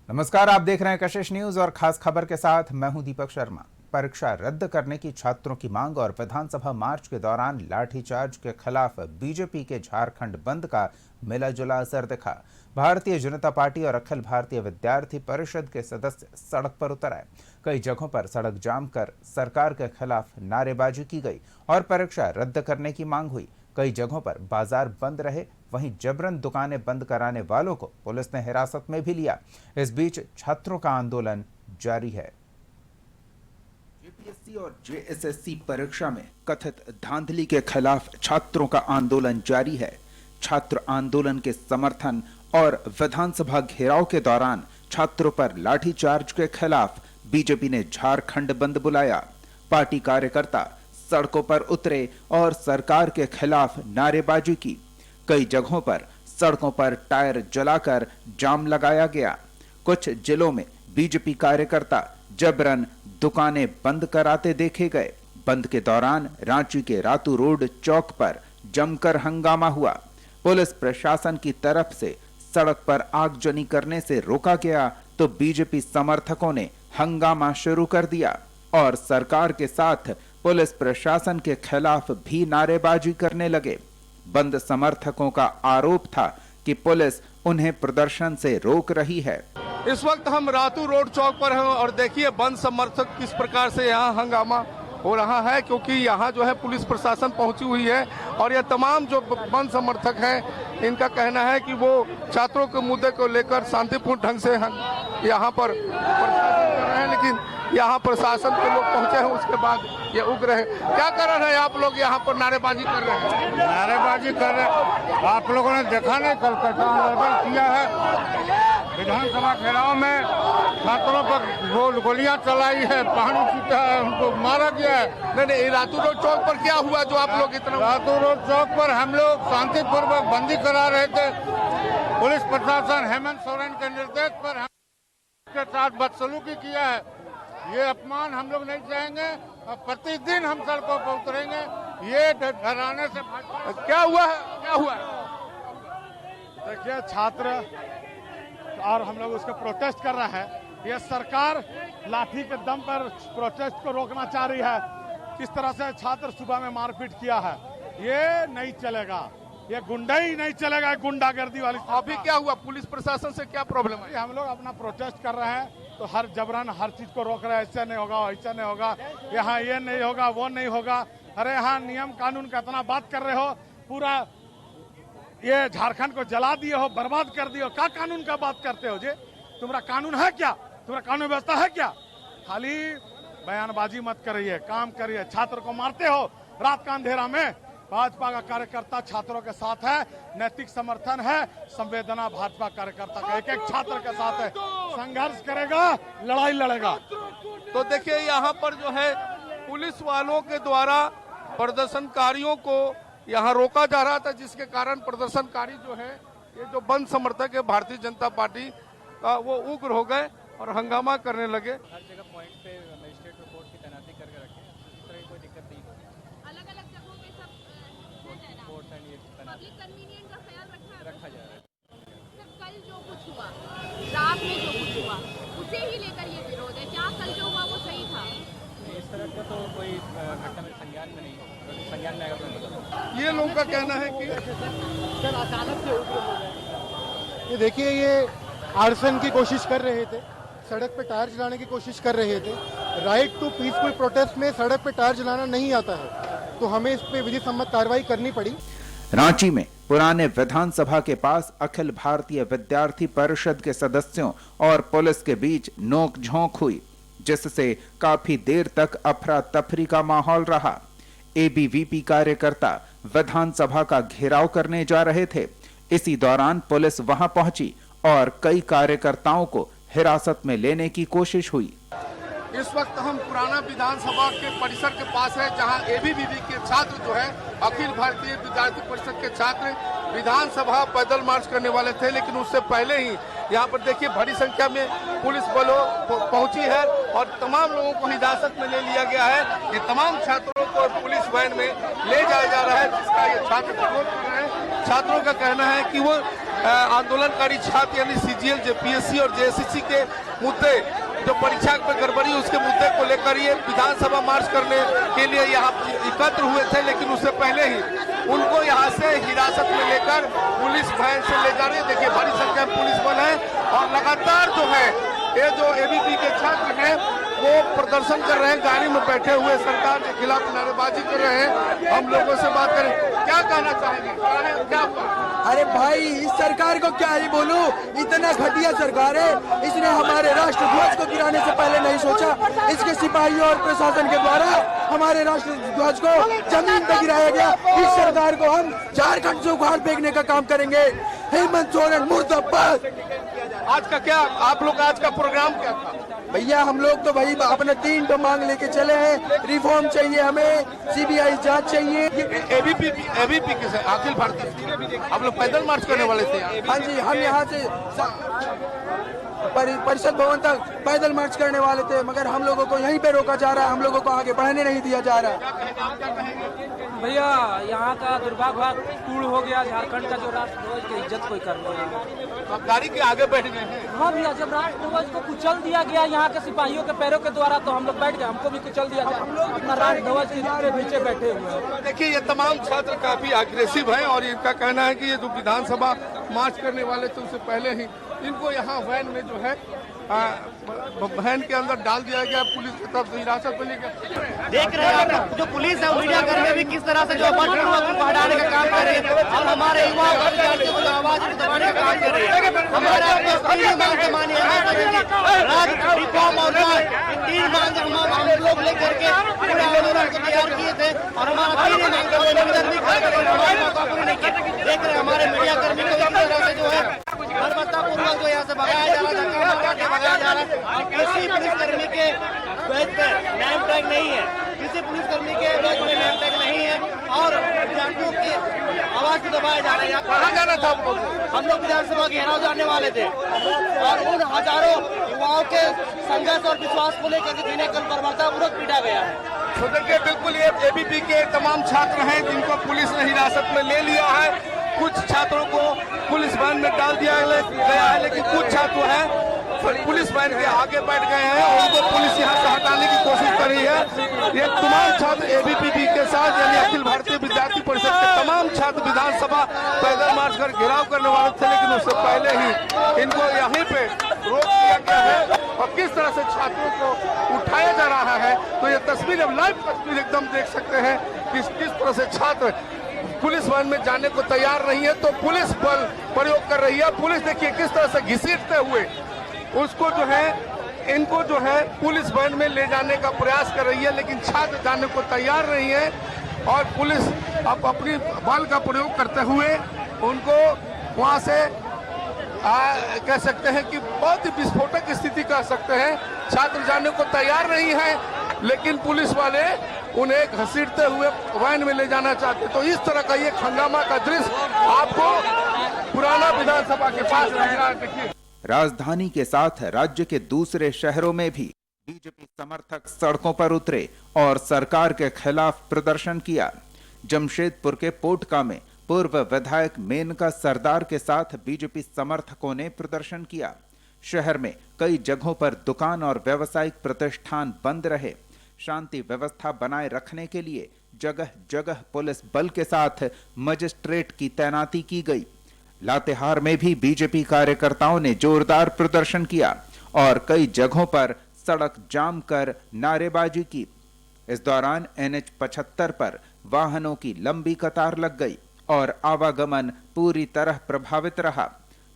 नमस्कार, आप देख रहे हैं कशिश न्यूज और खास खबर के साथ मैं हूं दीपक शर्मा। परीक्षा रद्द करने की छात्रों की मांग और विधानसभा मार्च के दौरान लाठीचार्ज के खिलाफ बीजेपी के झारखंड बंद का मिला जुला असर दिखा। भारतीय जनता पार्टी और अखिल भारतीय विद्यार्थी परिषद के सदस्य सड़क पर उतर आए। कई जगहों पर सड़क जाम कर सरकार के खिलाफ नारेबाजी की गई और परीक्षा रद्द करने की मांग हुई। कई जगहों पर बाजार बंद रहे, वहीं जबरन दुकानें बंद कराने वालों को पुलिस ने हिरासत में भी लिया। इस बीच छात्रों का आंदोलन जारी है। जेपीएससी और जेएसएससी परीक्षा में कथित धांधली के खिलाफ छात्रों का आंदोलन जारी है। छात्र आंदोलन के समर्थन और विधानसभा घेराव के दौरान छात्रों पर लाठीचार्ज के खिलाफ बीजेपी ने झारखंड बंद बुलाया। पार्टी कार्यकर्ता सड़कों पर उतरे और सरकार के खिलाफ नारेबाजी की। कई जगहों पर सड़कों पर टायर जलाकर जाम लगाया गया। कुछ जिलों में बीजेपी कार्यकर्ता जबरन दुकानें बंद कराते देखे गए। बंद के दौरान रांची के रातू रोड चौक पर जमकर हंगामा हुआ। पुलिस प्रशासन की तरफ से सड़क पर आगजनी करने से रोका गया तो बीजेपी समर्थकों ने हंगामा शुरू कर दिया और सरकार के साथ पुलिस प्रशासन के खिलाफ भी नारेबाजी करने लगे। बंद समर्थकों का आरोप था कि पुलिस उन्हें प्रदर्शन से रोक रही है। इस वक्त हम रातू रोड चौक पर हैं और देखिए बंद समर्थक किस प्रकार से यहाँ हंगामा हो रहा है, क्योंकि यहाँ जो है पुलिस प्रशासन पहुंची हुई है और ये तमाम जो बंद समर्थक हैं इनका कहना है कि वो छात्रों के मुद्दे को लेकर शांतिपूर्ण ढंग से यहाँ पर प्रदर्शन कर रहे हैं, लेकिन यहाँ प्रशासन के लोग पहुंचे हैं उसके बाद ये उग्र है। क्या कर रहे हैं आप लोग यहाँ पर नारेबाजी कर रहे हैं? नारेबाजी कर रहे हैं। आप लोगों ने देखा नहीं कल कैसा आंदोलन किया है। विधानसभा घेराव में छात्रों पर गोलियां चलाई है, पानी पीटा है, उनको मारा गया है। नहीं, रातू रोड चौक पर क्या हुआ जो आप लोग इतना? रातू रोड चौक पर हम लोग शांतिपूर्वक बंदी करा रहे थे। पुलिस प्रशासन हेमंत सोरेन के निर्देश पर हम के साथ बदसलूकी किया है। ये अपमान हम लोग नहीं चाहेंगे और प्रतिदिन हम सड़कों पर उतरेंगे। ये डराने से क्या हुआ है? क्या हुआ है? देखिए, छात्र और हम लोग उसका प्रोटेस्ट कर रहे हैं। ये सरकार लाठी के दम पर प्रोटेस्ट को रोकना चाह रही है। किस तरह से छात्र सुबह में मारपीट किया है, ये नहीं चलेगा। ये गुंडाई नहीं चलेगा, गुंडागर्दी वाली। अभी क्या हुआ? पुलिस प्रशासन से क्या प्रॉब्लम है? हम लोग अपना प्रोटेस्ट कर रहे हैं तो हर जबरन हर चीज को रोक रहे हैं। ऐसा नहीं होगा, ऐसा नहीं होगा, यहाँ ये नहीं होगा, वो नहीं होगा। अरे यहाँ नियम कानून का इतना बात कर रहे हो, पूरा ये झारखंड को जला दिए हो, बर्बाद कर दिए हो। क्या कानून का बात करते हो जी? तुम्हारा कानून है क्या? तुम्हारा कानून व्यवस्था है क्या? खाली बयानबाजी मत करिए, काम करिए। छात्र को मारते हो रात का अंधेरा में। भाजपा का कार्यकर्ता छात्रों के साथ है, नैतिक समर्थन है, संवेदना भाजपा कार्यकर्ता का एक एक छात्र के साथ है। संघर्ष करेगा, लड़ाई लड़ेगा। तो देखिए यहाँ पर जो है पुलिस वालों के द्वारा प्रदर्शनकारियों को यहाँ रोका जा रहा था, जिसके कारण प्रदर्शनकारी जो है ये जो बंद समर्थक है भारतीय जनता पार्टी का वो उग्र हो गए और हंगामा करने लगे। हर जगह पॉइंट पे मजिस्ट्रेट को कोर्ट की तैनाती करके रखे, इस तरह की कोई दिक्कत नहीं होगी। अलग-अलग जगहों पे सब कोर्ट एंड ये पब्लिक कन्वीनियंस का ख्याल रखा जा रहा है। सिर्फ कल जो कुछ हुआ, रात में जो कुछ हुआ, उसे ही लेकर ये विरोध है। क्या कल जो हुआ वो सही था? इस तरह का तो कोई घटना मेरे संज्ञान में नहीं है। संज्ञान में आएगा तो मैं बताऊंगा। ये लोगों का कहना है कि सर अचानक से उग्र हो गए। ये देखिए, ये आर्सन की कोशिश कर रहे थे, सड़क पे टायर जलाने की कोशिश कर रहे थे। राइट टू पीसफुल प्रोटेस्ट में सड़क पे टायर जलाना नहीं आता है, तो हमें इस पे विधि सम्मत कार्रवाई करनी पड़ी। रांची में पुराने विधानसभा के पास अखिल भारतीय विद्यार्थी परिषद के सदस्यों और पुलिस के बीच नोक-झोंक हुई, जिससे काफी देर तक अफरा तफरी का माहौल रहा। एबीवीपी कार्यकर्ता विधानसभा का घेराव करने जा रहे थे। इसी दौरान पुलिस वहां पहुंची और कई कार्यकर्ताओं को हिरासत में लेने की कोशिश हुई। इस वक्त हम पुराना विधानसभा के परिसर के पास है, जहां एबीवीपी के छात्र जो है अखिल भारतीय विद्यार्थी परिषद के छात्र विधानसभा पैदल मार्च करने वाले थे, लेकिन उससे पहले ही यहाँ पर देखिए बड़ी संख्या में पुलिस बलों पहुंची है और तमाम लोगों को हिरासत में ले लिया गया है। ये तमाम छात्रों को पुलिस वैन में ले जाया जा रहा है, जिसका ये छात्र विरोध कर रहे हैं। छात्रों का कहना है कि वो आंदोलनकारी छात्र यानी सीजीएल, जेपीएससी और जेएसएससी के मुद्दे, जो परीक्षा में गड़बड़ी उसके मुद्दे को लेकर ये विधानसभा मार्च करने के लिए यहाँ एकत्र हुए थे। लेकिन उससे पहले ही उनको यहाँ से हिरासत में लेकर पुलिस वैन से ले जा रही है। देखिए बड़ी संख्या में पुलिस बल है और लगातार जो है ये जो एबीपी के छात्र हैं वो प्रदर्शन कर रहे हैं, गाड़ी में बैठे हुए सरकार के खिलाफ नारेबाजी कर रहे हैं। हम लोगों से बात करें, क्या कहना चाहेंगे, क्या? अरे भाई इस सरकार को क्या ही बोलूं, इतना घटिया सरकार है। इसने हमारे राष्ट्र ध्वज को गिराने से पहले नहीं सोचा। इसके सिपाहियों और प्रशासन के द्वारा हमारे राष्ट्र ध्वज को जमीन पर गिराया गया। इस सरकार को हम झारखंड से उखाड़ फेंकने का काम करेंगे। हेमंत सोरेन मुर्दाबाद। आज का क्या आप लोग आज का प्रोग्राम क्या था? भैया हम लोग तो भाई अपने 3 मांग लेके चले हैं। रिफॉर्म चाहिए हमें, सीबीआई जांच चाहिए। एबीपी किसे अखिल भारतीय आप लोग पैदल मार्च करने वाले थे? हाँ जी, हम यहाँ से परिषद भवन तक पैदल मार्च करने वाले थे, मगर हम लोगों को यहीं पे रोका जा रहा है। हम लोगों को आगे बढ़ने नहीं दिया जा रहा। भैया यहाँ का दुर्भाग्यपूर्ण हो गया, झारखंड का जो राष्ट्र ध्वज की इज्जत कोई कर रहा है। तो आप गाड़ी के आगे बैठ गए हैं? हाँ भैया, जब राष्ट्र ध्वज को कुचल दिया गया यहाँ के सिपाहियों के पैरों के द्वारा तो हम लोग बैठ गए, हमको भी कुचल दिया गया। हम लोग अपना राष्ट्र ध्वज के नीचे बैठे हुए हैं। देखिए ये तमाम छात्र काफी अग्रेसिव हैं और इनका कहना है कि ये जो विधानसभा मार्च करने वाले थे उससे पहले ही इनको यहाँ वैन में जो है वैन के अंदर डाल दिया गया, पुलिस की तरफ से हिरासत में लिया गया। देख रहे हैं आप जो पुलिस है मीडिया कर्मी भी किस तरह से जो को हटाने का काम कर रहे हैं और हमारे युवा विद्यार्थियों को आवाज दबाने का काम कर रहे हैं। हमारा मांग से मानिए रिफॉर्म और 3 मांग हम लोग लेकर के पूरे आंदोलन को तैयार किए थे और हमारा 3 मांग का निवेदन भी देख रहे हैं हमारे मीडिया कर्मी को इस तरह से जो है पूर्वक जो यहाँ से भगाया जा रहा है, भगाया जा रहा है। और किसी पुलिसकर्मी के बैच पे नेम टैग नहीं है, किसी पुलिसकर्मी के बैच पे नेम टैग नहीं है और विद्यार्थियों की आवाज को दबाया जा रहा है। कहाँ जाना था हम लोग विधानसभा घेराव जाने वाले थे और उन हजारों युवाओं के संघर्ष और विश्वास को लेकर के जिन्हें कल बर्बरतापूर्वक पीटा गया है। तो देखिए बिल्कुल ये एबीपी के तमाम छात्र हैं जिनको पुलिस ने हिरासत में ले लिया है। कुछ छात्रों को पुलिस वैन में डाल दिया गया है, लेकिन कुछ छात्र हैं पुलिस वैन के आगे बैठ गए हैं और उनको पुलिस यहाँ से हटाने की कोशिश कर रही है। ये तमाम छात्र एबीपी के साथ यानी अखिल भारतीय विद्यार्थी परिषद के तमाम छात्र विधानसभा पैदल मार्च कर घेराव करने वाले थे, लेकिन उससे पहले ही इनको यहीं पे रोक दिया गया है और किस तरह से छात्रों को उठाया जा रहा है। तो ये तस्वीर लाइव तस्वीर एकदम देख सकते हैं कि किस तरह से छात्र पुलिस वैन में जाने को तैयार नहीं है तो पुलिस बल प्रयोग कर रही है। पुलिस देखिए किस तरह से घसीटते हुए उसको जो है इनको जो है पुलिस वैन में ले जाने का प्रयास कर रही है, लेकिन छात्र जाने को तैयार नहीं है और पुलिस अब अपनी बल का प्रयोग करते हुए उनको वहां से कह सकते हैं कि बहुत ही विस्फोटक स्थिति कह सकते हैं। छात्र जाने को तैयार नहीं है लेकिन पुलिस वाले उन्हें घसीटते हुए वैन में ले जाना चाहते। तो इस तरह का ये हंगामा का दृश्य आपको पुराना विधानसभा के पास नजर आ रहा है। राजधानी के साथ राज्य के दूसरे शहरों में भी बीजेपी समर्थक सड़कों पर उतरे और सरकार के खिलाफ प्रदर्शन किया। जमशेदपुर के पोटका में पूर्व विधायक मेनका सरदार के साथ बीजेपी समर्थकों ने प्रदर्शन किया। शहर में कई जगहों पर दुकान और व्यावसायिक प्रतिष्ठान बंद रहे। शांति व्यवस्था बनाए रखने के लिए जगह जगह पुलिस बल के साथ मजिस्ट्रेट की तैनाती की गई। लातेहार में भी बीजेपी कार्यकर्ताओं ने जोरदार प्रदर्शन किया और कई जगहों पर सड़क जाम कर नारेबाजी की। इस दौरान NH 75 पर वाहनों की लंबी कतार लग गई और आवागमन पूरी तरह प्रभावित रहा।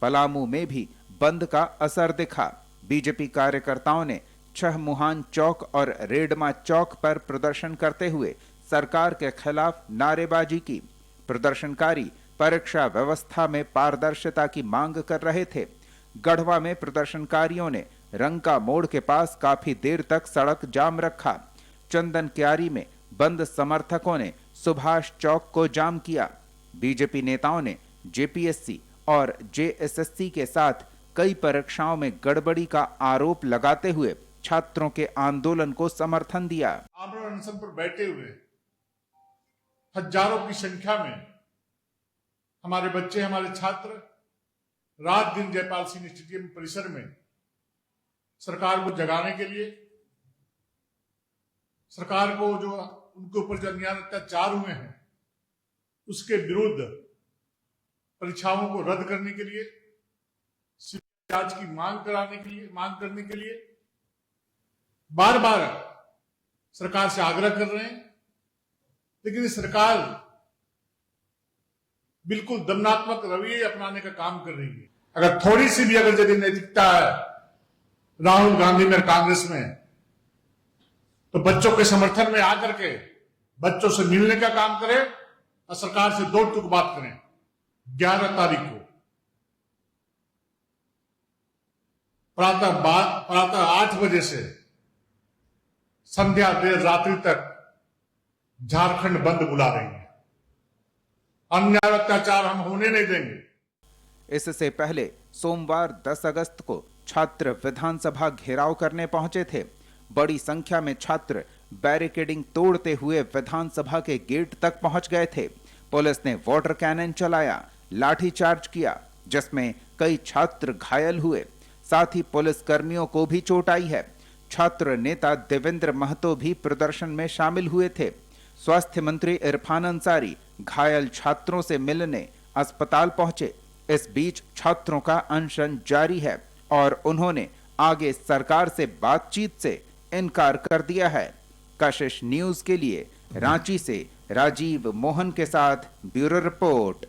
पलामू में भी बंद का असर दिखा। बीजेपी कार्यकर्ताओं ने छह मुहान चौक और रेडमा चौक पर प्रदर्शन करते हुए सरकार के खिलाफ नारेबाजी की। प्रदर्शनकारी परीक्षा व्यवस्था में पारदर्शिता की मांग कर रहे थे। गढ़वा में प्रदर्शनकारियों ने रंका मोड़ के पास काफी देर तक सड़क जाम रखा। चंदन क्यारी में बंद समर्थकों ने सुभाष चौक को जाम किया। बीजेपी नेताओं ने जेपीएससी और जेएसएससी के साथ कई परीक्षाओं में गड़बड़ी का आरोप लगाते हुए छात्रों के आंदोलन को समर्थन दिया। आमरण अनशन पर बैठे हुए हजारों की संख्या में हमारे बच्चे, हमारे छात्र रात दिन जयपाल सिंह स्टेडियम परिसर में सरकार को जगाने के लिए, सरकार को जो उनके ऊपर जो अन्याय अत्याचार हुए हैं उसके विरुद्ध परीक्षाओं को रद्द करने के लिए, जांच की मांग करने के लिए बार बार सरकार से आग्रह कर रहे हैं। लेकिन सरकार बिल्कुल दमनात्मक रवैये अपनाने का काम कर रही है। अगर थोड़ी सी भी अगर यदि नैतिकता है राहुल गांधी में, कांग्रेस में, तो बच्चों के समर्थन में आकर के बच्चों से मिलने का काम करें और सरकार से दो टूक बात करें। 11 तारीख को प्रातः 8 बजे से संध्या देर रात्रि तक झारखंड बंद बुला रही है। अन्याय अत्याचार हम होने नहीं देंगे। इससे पहले सोमवार 10 अगस्त को छात्र विधानसभा घेराव करने पहुंचे थे। बड़ी संख्या में छात्र बैरिकेडिंग तोड़ते हुए विधानसभा के गेट तक पहुंच गए थे। पुलिस ने वाटर कैनन चलाया, लाठीचार्ज किया, जिसमें कई छात्र घायल हुए। साथ ही पुलिस कर्मियों को भी चोट आई है। छात्र नेता देवेंद्र महतो भी प्रदर्शन में शामिल हुए थे। स्वास्थ्य मंत्री इरफान अंसारी घायल छात्रों से मिलने अस्पताल पहुंचे। इस बीच छात्रों का अनशन जारी है और उन्होंने आगे सरकार से बातचीत से इनकार कर दिया है। कशिश न्यूज के लिए रांची से राजीव मोहन के साथ ब्यूरो रिपोर्ट।